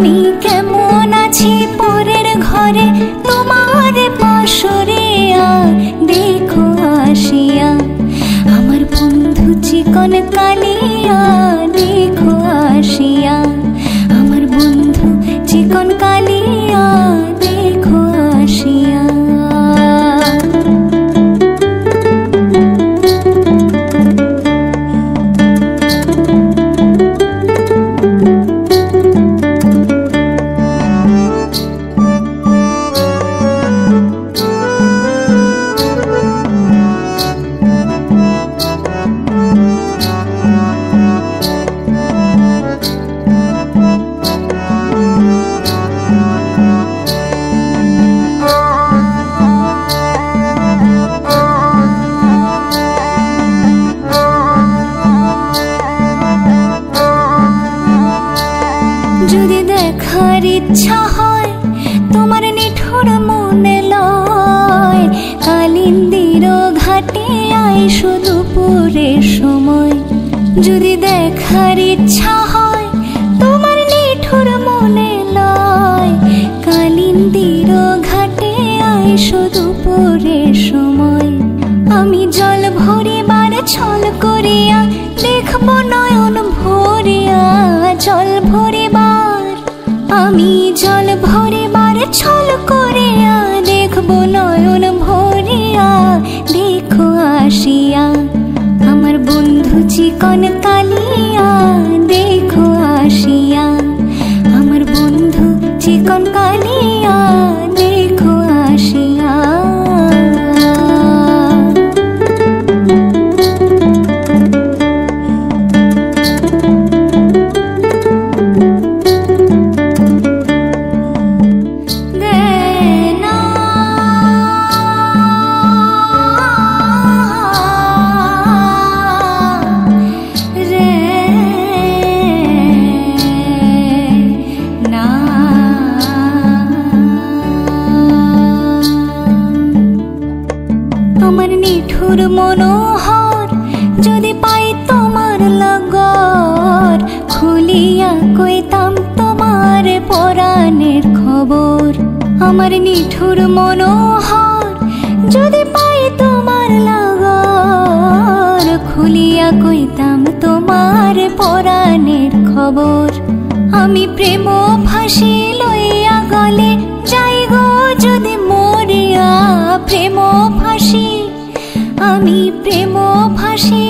আমি কেমন আছি পরের ঘরে তোমার পাশরে দেখো আসিয়া আমার বন্ধু চিকন কালিয়া দেখো আসিয়া আমার বন্ধু চিকন কালিয়া দেখো আসিয়া যদি দেখার ইচ্ছা হয় তোমার নিঠুর মনে লয় কালিন্দির ঘাটে আইসো দুপুরের সময় যদি দেখার ইচ্ছা হয় তোমার নিঠুর মনে লয় কালিন্দির ঘাটে আইসো দুপুরের সময় আমি জল ভরিবার ছল করিয়া দেখব নয়ন ভরিয়া জল ভরিবার আমি জল ভরিবার ছল করিয়া দেখব নয়ন ভরিয়া দেখো আসিয়া আমার বন্ধু চিকন কালিয়া দেখো আসিয়া আমার বন্ধু চিকন কালিয়া দেখো আসিয়া আমার নিঠুর মনোহর যদি পাই তোমার লগর খুলিয়া কইতাম তোমার পরাণের খবর আমার নিঠুর মনোহর যদি পাই তোমার লগর খুলিয়া কইতাম তোমার পরাণের খবর আমি প্রেম ফাঁসি লইয়া গলে যাই গো যদি মরিয়া প্রেম ফাঁসি আমি প্রেম ফাঁসি